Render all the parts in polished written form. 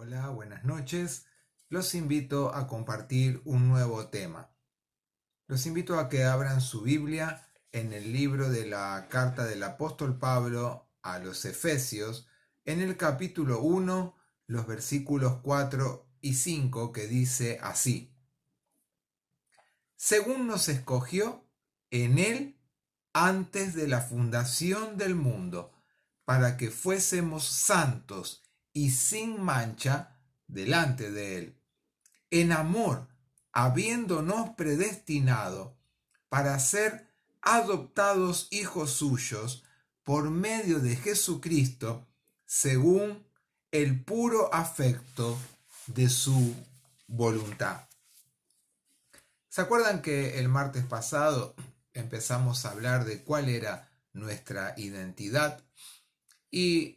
Hola, buenas noches. Los invito a compartir un nuevo tema. Los invito a que abran su Biblia en el libro de la carta del apóstol Pablo a los Efesios, en el capítulo 1, los versículos 4 y 5, que dice así: Según nos escogió en él antes de la fundación del mundo, para que fuésemos santos y sin mancha delante de él, en amor, habiéndonos predestinado para ser adoptados hijos suyos por medio de Jesucristo, según el puro afecto de su voluntad. ¿Se acuerdan que el martes pasado empezamos a hablar de cuál era nuestra identidad? Y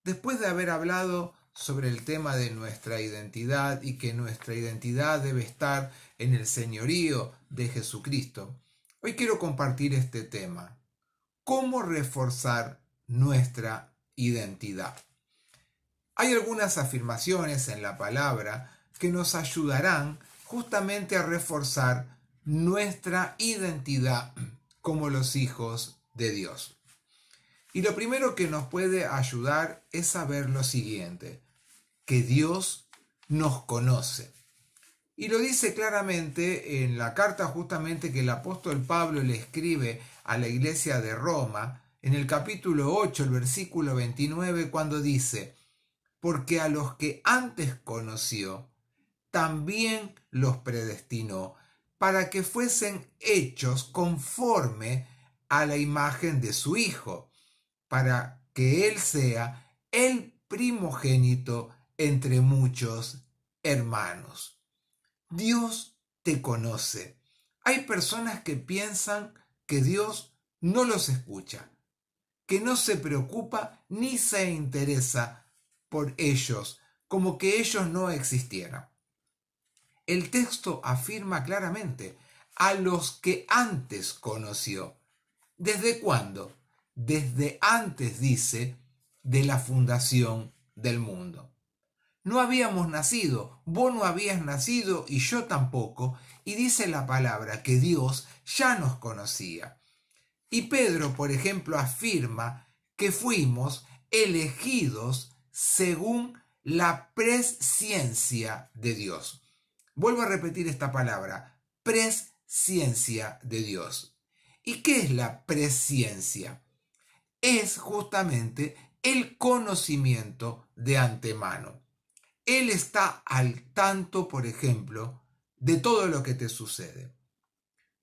después de haber hablado sobre el tema de nuestra identidad y que nuestra identidad debe estar en el señorío de Jesucristo, hoy quiero compartir este tema: ¿cómo reforzar nuestra identidad? Hay algunas afirmaciones en la palabra que nos ayudarán justamente a reforzar nuestra identidad como los hijos de Dios. Y lo primero que nos puede ayudar es saber lo siguiente: que Dios nos conoce. Y lo dice claramente en la carta justamente que el apóstol Pablo le escribe a la iglesia de Roma, en el capítulo 8, el versículo 29, cuando dice: porque a los que antes conoció, también los predestinó para que fuesen hechos conforme a la imagen de su Hijo, para que Él sea el primogénito entre muchos hermanos. Dios te conoce. Hay personas que piensan que Dios no los escucha, que no se preocupa ni se interesa por ellos, como que ellos no existieran. El texto afirma claramente: a los que antes conoció. ¿Desde cuándo? Desde antes, dice, de la fundación del mundo. No habíamos nacido, vos no habías nacido y yo tampoco, y dice la palabra que Dios ya nos conocía. Y Pedro, por ejemplo, afirma que fuimos elegidos según la presciencia de Dios. Vuelvo a repetir esta palabra: presciencia de Dios. ¿Y qué es la presciencia? Es justamente el conocimiento de antemano. Él está al tanto, por ejemplo, de todo lo que te sucede.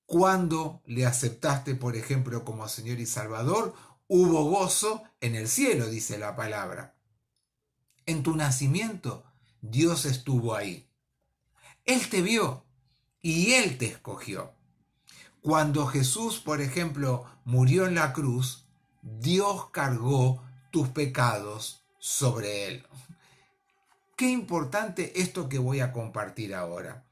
Cuando le aceptaste, por ejemplo, como Señor y Salvador, hubo gozo en el cielo, dice la palabra. En tu nacimiento, Dios estuvo ahí. Él te vio y Él te escogió. Cuando Jesús, por ejemplo, murió en la cruz, Dios cargó tus pecados sobre Él. Qué importante esto que voy a compartir ahora.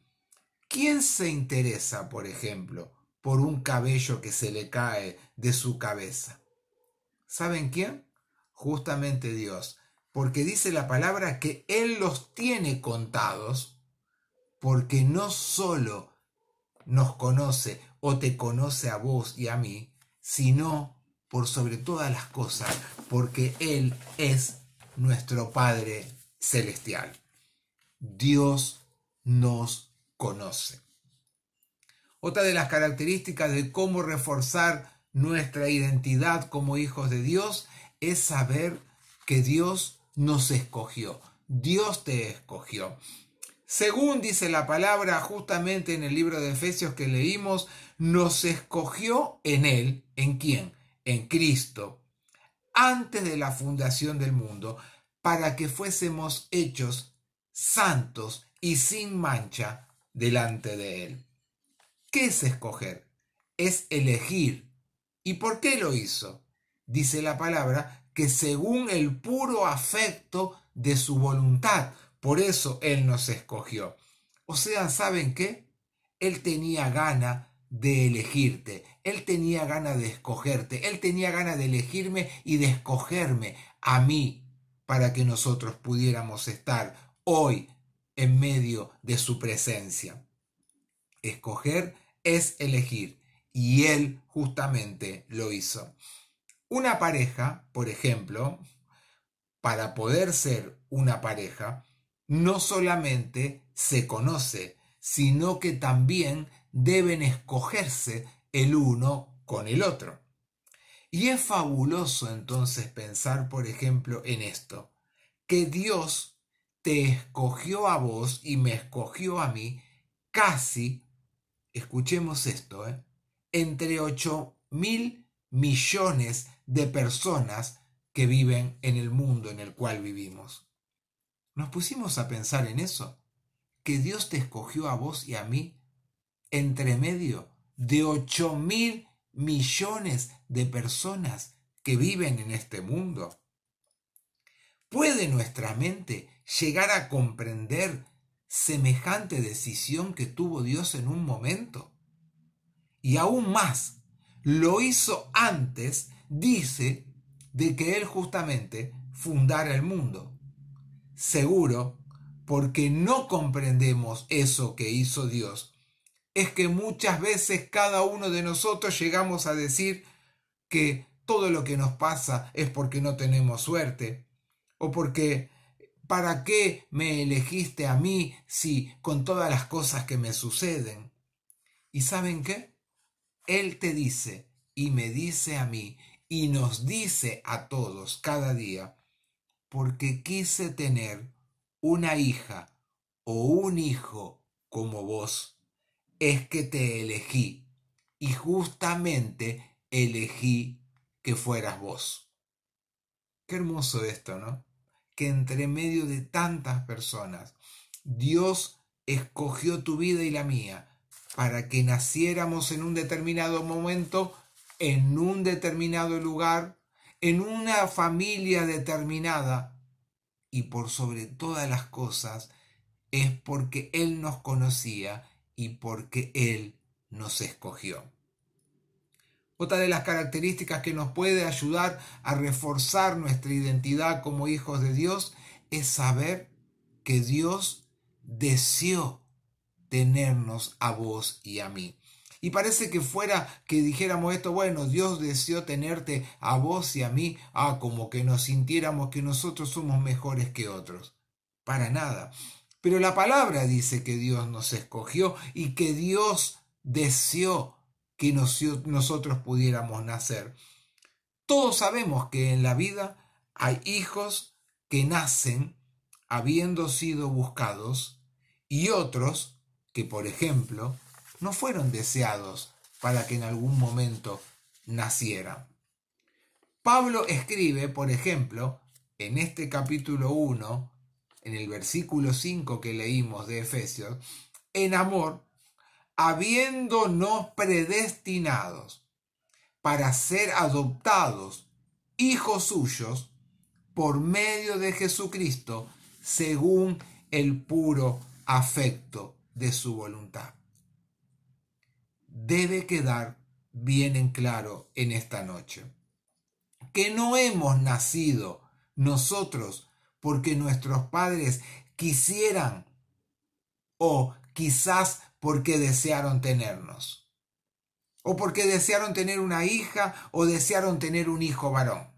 ¿Quién se interesa, por ejemplo, por un cabello que se le cae de su cabeza? ¿Saben quién? Justamente Dios, porque dice la palabra que Él los tiene contados, porque no solo nos conoce o te conoce a vos y a mí, sino por sobre todas las cosas, porque Él es nuestro Padre Celestial. Dios nos conoce. Otra de las características de cómo reforzar nuestra identidad como hijos de Dios es saber que Dios nos escogió. Dios te escogió. Según dice la palabra justamente en el libro de Efesios que leímos, nos escogió en Él. ¿En quién? En Cristo, antes de la fundación del mundo, para que fuésemos hechos santos y sin mancha delante de Él. ¿Qué es escoger? Es elegir. ¿Y por qué lo hizo? Dice la palabra que según el puro afecto de su voluntad. Por eso Él nos escogió. O sea, ¿saben qué? Él tenía gana de elegirte. Él tenía gana de escogerte. Él tenía gana de elegirme y de escogerme a mí. para que nosotros pudiéramos estar hoy en medio de su presencia. Escoger es elegir, y Él justamente lo hizo. Una pareja, por ejemplo, para poder ser una pareja, no solamente se conoce, sino que también deben escogerse el uno con el otro. Y es fabuloso entonces pensar, por ejemplo, en esto, que Dios te escogió a vos y me escogió a mí casi, escuchemos esto, entre 8.000 millones de personas que viven en el mundo en el cual vivimos. ¿Nos pusimos a pensar en eso? Que Dios te escogió a vos y a mí entre medio de 8.000 millones de personas que viven en este mundo. ¿Puede nuestra mente llegar a comprender semejante decisión que tuvo Dios en un momento? Y aún más, lo hizo antes, dice, de que Él justamente fundara el mundo. Seguro, porque no comprendemos eso que hizo Dios, es que muchas veces cada uno de nosotros llegamos a decir que todo lo que nos pasa es porque no tenemos suerte, o porque ¿para qué me elegiste a mí si con todas las cosas que me suceden? ¿Y saben qué? Él te dice y me dice a mí y nos dice a todos cada día, porque quise tener una hija o un hijo como vos, es que te elegí y justamente elegí que fueras vos. Qué hermoso esto, ¿no? Que entre medio de tantas personas, Dios escogió tu vida y la mía para que naciéramos en un determinado momento, en un determinado lugar, en una familia determinada, y por sobre todas las cosas es porque Él nos conocía y porque Él nos escogió. Otra de las características que nos puede ayudar a reforzar nuestra identidad como hijos de Dios es saber que Dios deseó tenernos a vos y a mí. Y parece que fuera que dijéramos esto, bueno, Dios deseó tenerte a vos y a mí, como que nos sintiéramos que nosotros somos mejores que otros. Para nada. Pero la palabra dice que Dios nos escogió y que Dios deseó que nosotros pudiéramos nacer. Todos sabemos que en la vida hay hijos que nacen habiendo sido buscados y otros que, por ejemplo, no fueron deseados para que en algún momento nacieran. Pablo escribe, por ejemplo, en este capítulo 1, en el versículo 5 que leímos de Efesios, en amor, habiéndonos predestinados para ser adoptados hijos suyos por medio de Jesucristo, según el puro afecto de su voluntad. Debe quedar bien en claro en esta noche que no hemos nacido nosotros porque nuestros padres quisieran o quizás porque desearon tenernos, o porque desearon tener una hija o desearon tener un hijo varón.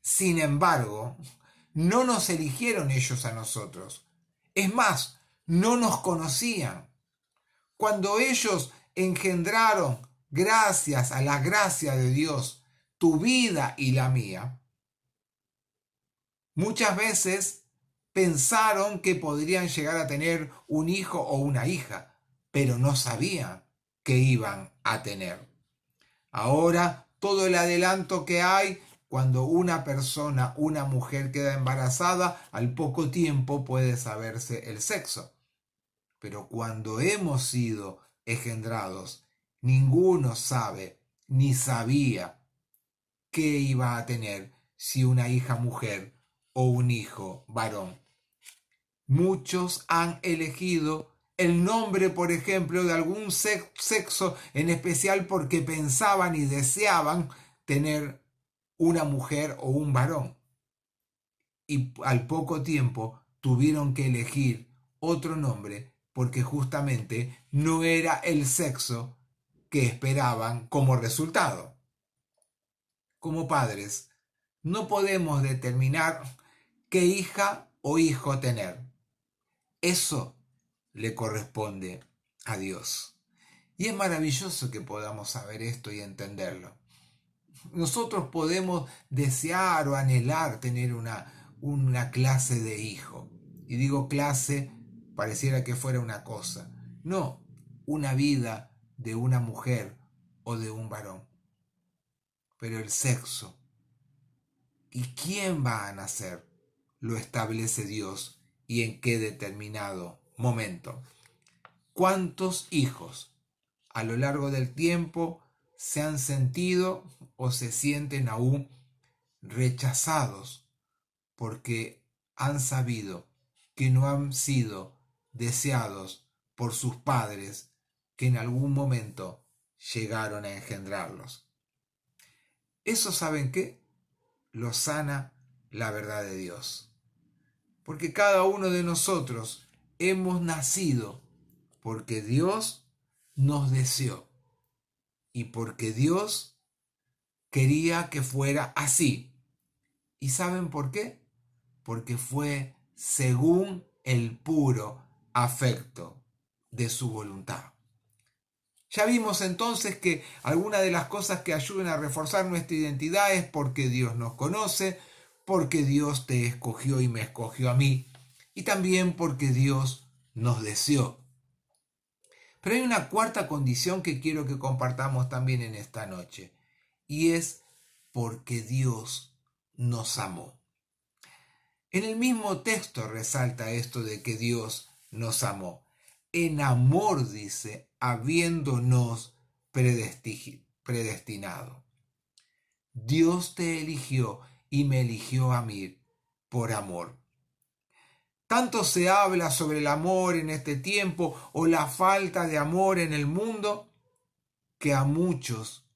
Sin embargo, no nos eligieron ellos a nosotros. Es más, no nos conocían. Cuando ellos engendraron, gracias a la gracia de Dios, tu vida y la mía, muchas veces pensaron que podrían llegar a tener un hijo o una hija, pero no sabían que iban a tener. Ahora, todo el adelanto que hay, cuando una persona, una mujer queda embarazada, al poco tiempo puede saberse el sexo. Pero cuando hemos sido engendrados, ninguno sabe ni sabía qué iba a tener, si una hija mujer o un hijo varón. Muchos han elegido el nombre, por ejemplo, de algún sexo en especial porque pensaban y deseaban tener una mujer o un varón. y al poco tiempo tuvieron que elegir otro nombre porque justamente no era el sexo que esperaban como resultado. Como padres, no podemos determinar qué hija o hijo tener. Eso le corresponde a Dios. Y es maravilloso que podamos saber esto y entenderlo. Nosotros podemos desear o anhelar tener una clase de hijo. Y digo clase, pareciera que fuera una cosa. No, una vida de una mujer o de un varón. Pero el sexo y quién va a nacer lo establece Dios y en qué determinado momento. ¿Cuántos hijos a lo largo del tiempo se han sentido o se sienten aún rechazados porque han sabido que no han sido deseados por sus padres que en algún momento llegaron a engendrarlos? Eso, ¿saben qué? Lo sana la verdad de Dios. Porque cada uno de nosotros hemos nacido porque Dios nos deseó y porque Dios quería que fuera así. ¿Y saben por qué? Porque fue según el puro afecto de su voluntad. Ya vimos entonces que algunas de las cosas que ayudan a reforzar nuestra identidad es porque Dios nos conoce, porque Dios te escogió y me escogió a mí, y también porque Dios nos deseó. Pero hay una cuarta condición que quiero que compartamos también en esta noche, y es porque Dios nos amó. En el mismo texto resalta esto de que Dios nos amó. En amor, dice, habiéndonos predestinado. Dios te eligió y me eligió a mí por amor. Tanto se habla sobre el amor en este tiempo o la falta de amor en el mundo que a muchos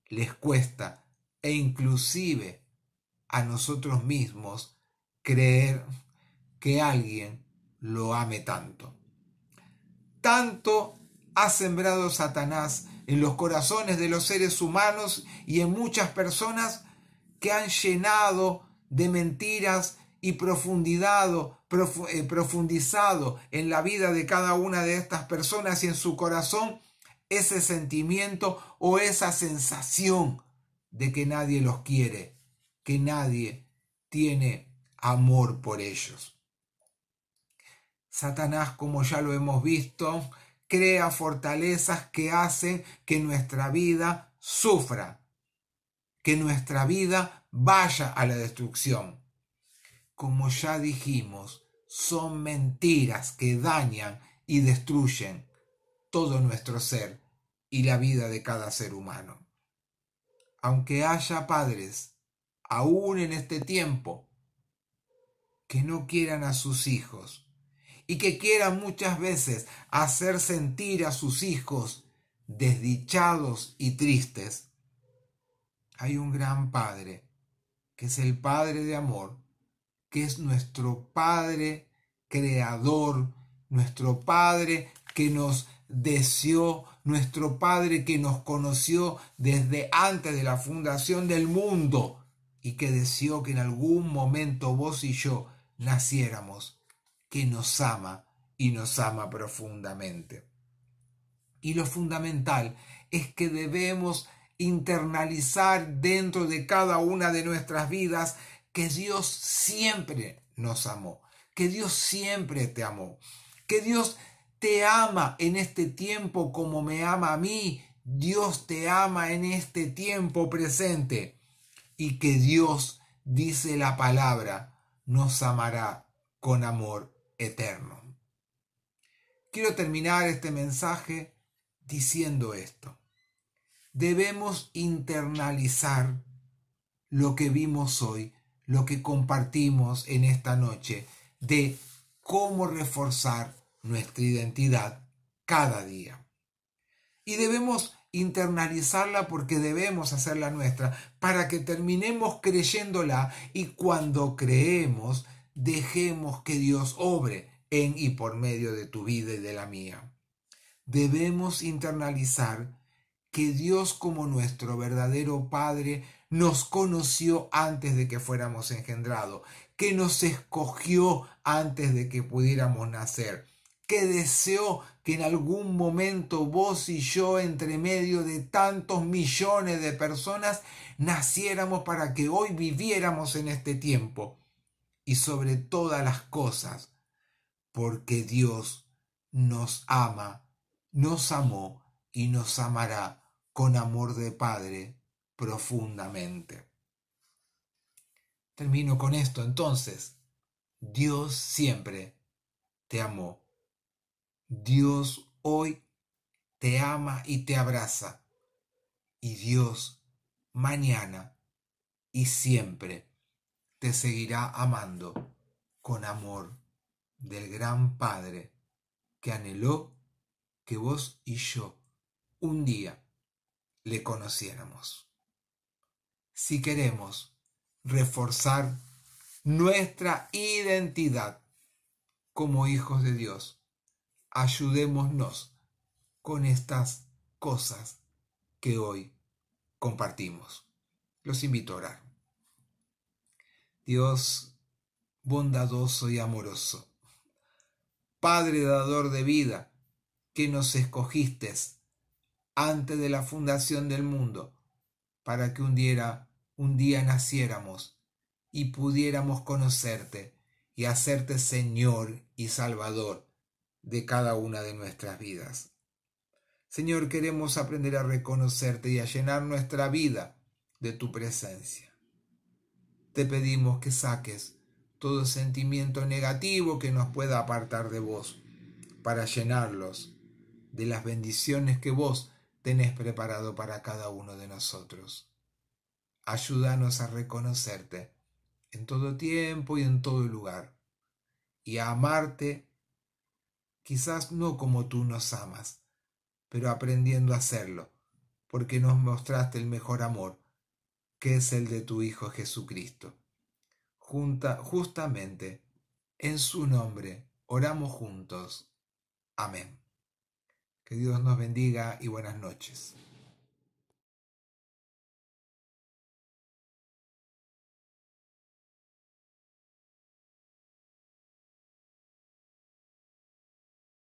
les cuesta e inclusive a nosotros mismos creer que alguien lo ame tanto. Tanto ha sembrado Satanás en los corazones de los seres humanos y en muchas personas que han llenado de mentiras y profundizado en la vida de cada una de estas personas y en su corazón ese sentimiento o esa sensación de que nadie los quiere, que nadie tiene amor por ellos. Satanás, como ya lo hemos visto, crea fortalezas que hacen que nuestra vida sufra, que nuestra vida vaya a la destrucción. Como ya dijimos, son mentiras que dañan y destruyen todo nuestro ser y la vida de cada ser humano. Aunque haya padres, aún en este tiempo, que no quieran a sus hijos, y que quieran muchas veces hacer sentir a sus hijos desdichados y tristes, hay un gran Padre, que es el Padre de amor, que es nuestro Padre creador, nuestro Padre que nos deseó, nuestro Padre que nos conoció desde antes de la fundación del mundo y que deseó que en algún momento vos y yo naciéramos, que nos ama y nos ama profundamente. Y lo fundamental es que debemos internalizar dentro de cada una de nuestras vidas que Dios siempre nos amó, que Dios siempre te amó, que Dios te ama en este tiempo como me ama a mí, Dios te ama en este tiempo presente y que Dios, dice la palabra, nos amará con amor eterno. Quiero terminar este mensaje diciendo esto. Debemos internalizar lo que vimos hoy, lo que compartimos en esta noche, de cómo reforzar nuestra identidad cada día. Y debemos internalizarla porque debemos hacerla nuestra, para que terminemos creyéndola y cuando creemos, dejemos que Dios obre en y por medio de tu vida y de la mía. Debemos internalizar que Dios como nuestro verdadero Padre nos conoció antes de que fuéramos engendrados, que nos escogió antes de que pudiéramos nacer, que deseó que en algún momento vos y yo, entre medio de tantos millones de personas, naciéramos para que hoy viviéramos en este tiempo. Y sobre todas las cosas, porque Dios nos ama, nos amó y nos amará con amor de Padre profundamente. Termino con esto entonces. Dios siempre te amó. Dios hoy te ama y te abraza. Y Dios mañana y siempre te seguirá amando con amor del gran Padre que anheló que vos y yo un día le conociéramos. Si queremos reforzar nuestra identidad como hijos de Dios, ayudémonos con estas cosas que hoy compartimos. Los invito a orar. Dios bondadoso y amoroso, Padre dador de vida, que nos escogiste antes de la fundación del mundo, para que un día naciéramos y pudiéramos conocerte y hacerte Señor y Salvador de cada una de nuestras vidas. Señor, queremos aprender a reconocerte y a llenar nuestra vida de tu presencia. Te pedimos que saques todo sentimiento negativo que nos pueda apartar de vos, para llenarlos de las bendiciones que vos tenés preparado para cada uno de nosotros. Ayúdanos a reconocerte en todo tiempo y en todo lugar, y a amarte, quizás no como tú nos amas, pero aprendiendo a hacerlo, porque nos mostraste el mejor amor, que es el de tu Hijo Jesucristo. Justamente en su nombre oramos juntos. Amén. Que Dios nos bendiga y buenas noches.